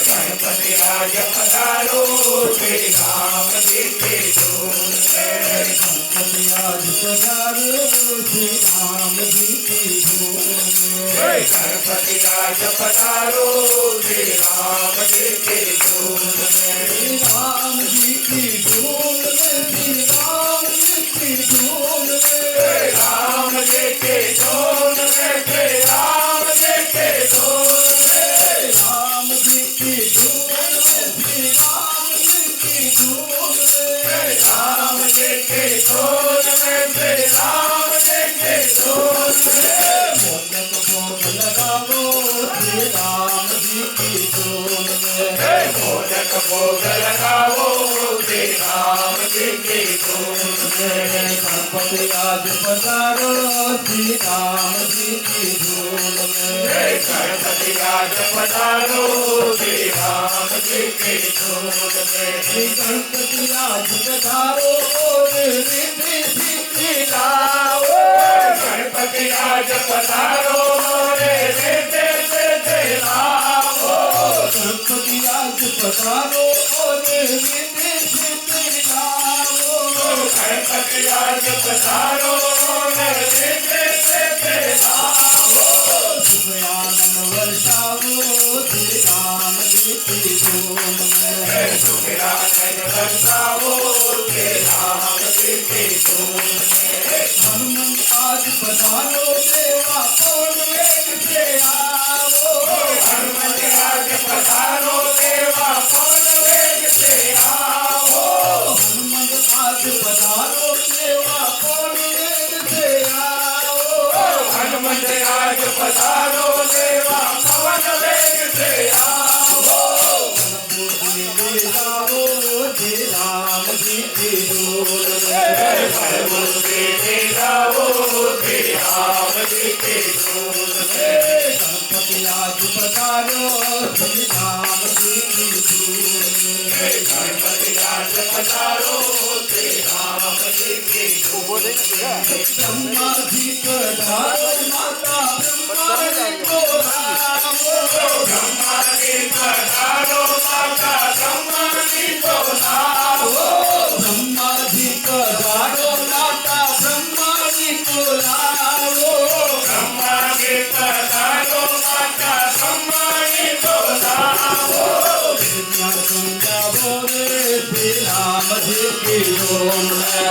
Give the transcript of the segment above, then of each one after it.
गणपति राज पधारो श्री राम जी के धूम में। गणपति राज पधारो श्री राम जी के धूम में। गणपति राज पधारो श्री राम जी के धूम में। श्री राम जी की धूम में, श्री राम जी की धूम में, राम जी के धूम में, श्री राम जी के धूम में, राम जी की धूम में, श्री राम जी की धूम में, राम जी की धूम में, श्री राम जी की धूम में। मोदक भोग लगाओ श्री राम जी की धूम में। मोदक भोग लगाओ श्री राम जी की धूम में। गणपति राज पधारो श्री राम जी की धूम में। गणपति राज पधारो श्री राम जी की धूम में। श्री गणपति राज पधारो रिद्धि सिद्धि लाओ। गणपति राज पधारो रिद्धि सिद्धि लाओ। गणपति राज पधारो रिद्धि सिद्धि लाओ। गणपति राज पधारो रिद्धि सिद्धि लाओ। शुभ आनंद वर्षाओ श्री राम जी की धूम में। शुभ आनंद वर्षाओ श्री राम जी की धूम में। हनुमंत आज पधारो सेवा पूर्ण वेग से आओ। हनुमंत आज पधारो सेवा पूर्ण वेग से आओ। हनुमंत आज पधारो सेवा पूर्ण वेग से आओ। हनुमंत आज पधारो सेवा पवन वेग से आओ। बुद्धि ले जाओ श्री राम जी की धूम में। बुद्धि ले जाओ श्री राम जी की धूम में। गणपति आज पधारो श्री राम जी की धूम में। गणपति आज पधारो श्री राम जी की धूम में। ब्रह्मा जी पधारो माता ब्रह्मा जी को लाओ। ब्रह्मा जी पधारो माता ब्रह्मा जी को लाओ। ब्रह्मा जी पधारो माता ब्रह्मा जी को लाओ। ब्रह्मा जी पधारो माता ब्रह्मा जी को लाओ। विद्या संध्या बोले श्री राम जी की धूम में।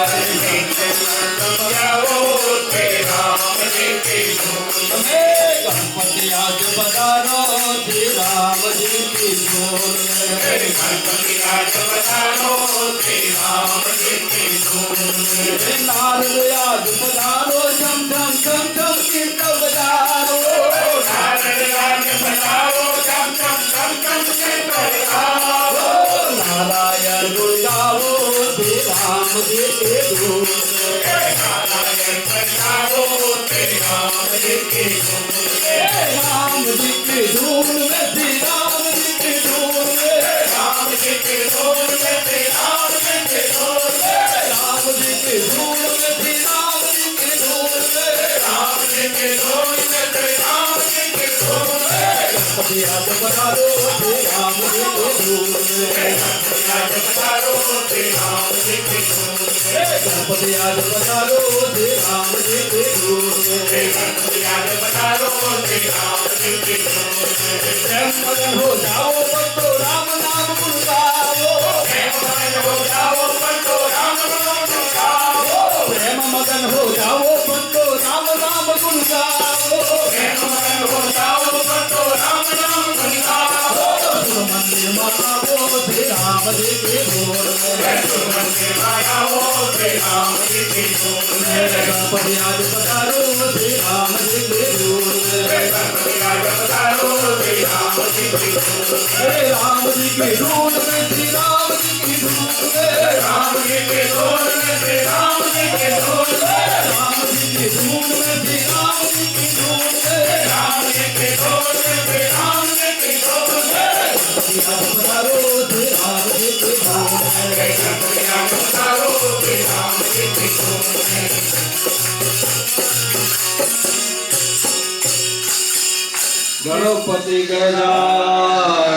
श्री राम जी की धूम में। गणपति आज पधारो श्री राम जी की धूम में। गणपति आज पधारो श्री राम जी की धूम में। नारद आज पधारो झम झम झम झम कीर्तन बजाओ। नारद आज पधारो झम झम झम झम कीर्तन बजाओ। नारायण गुण गाओ श्री राम जी के धूम में। नारायण पधारो श्री राम जी की धूम में। राम जी की धूम में, श्री राम जी की धूम में। राम जी की धूम में, श्री राम जी की धूम में। राम जी की धूम में, श्री राम जी की धूम में। राम जी की धूम में, श्री राम जी की धूम में। गणपति आज पधारो श्री राम जी की धूम में। गणपति आज पधारो श्री राम जी की धूम में। गणपति आज पधारो श्री राम जी की धूम में। गणपति आज पधारो श्री राम जी की धूम में। प्रेम मगन हो जाओ बंदो राम नाम गुण गाओ। प्रेम मगन हो जाओ बंदो राम नाम गुण गाओ। प्रेम मगन हो जाओ बंदो राम नाम गुण गाओ। प्रेम मगन हो जाओ बंदो राम नाम गुण गाओ। मंदिर माओ श्री राम जी की धूम में। मंदिर माओ श्री राम जी की धूम में। गणपति आज पधारो श्री राम जी की धूम में। गणपति आज पधारो श्री राम जी की धूम में। राम जी की धूम में, श्री राम जी की धूम में। राम जी की धूम में, श्री राम जी की धूम में। राम जी की धूम में, श्री राम जी की धूम में। राम जी की धूम में, श्री राम जी की धूम में। गणपति आज पधारो गणपती गजानन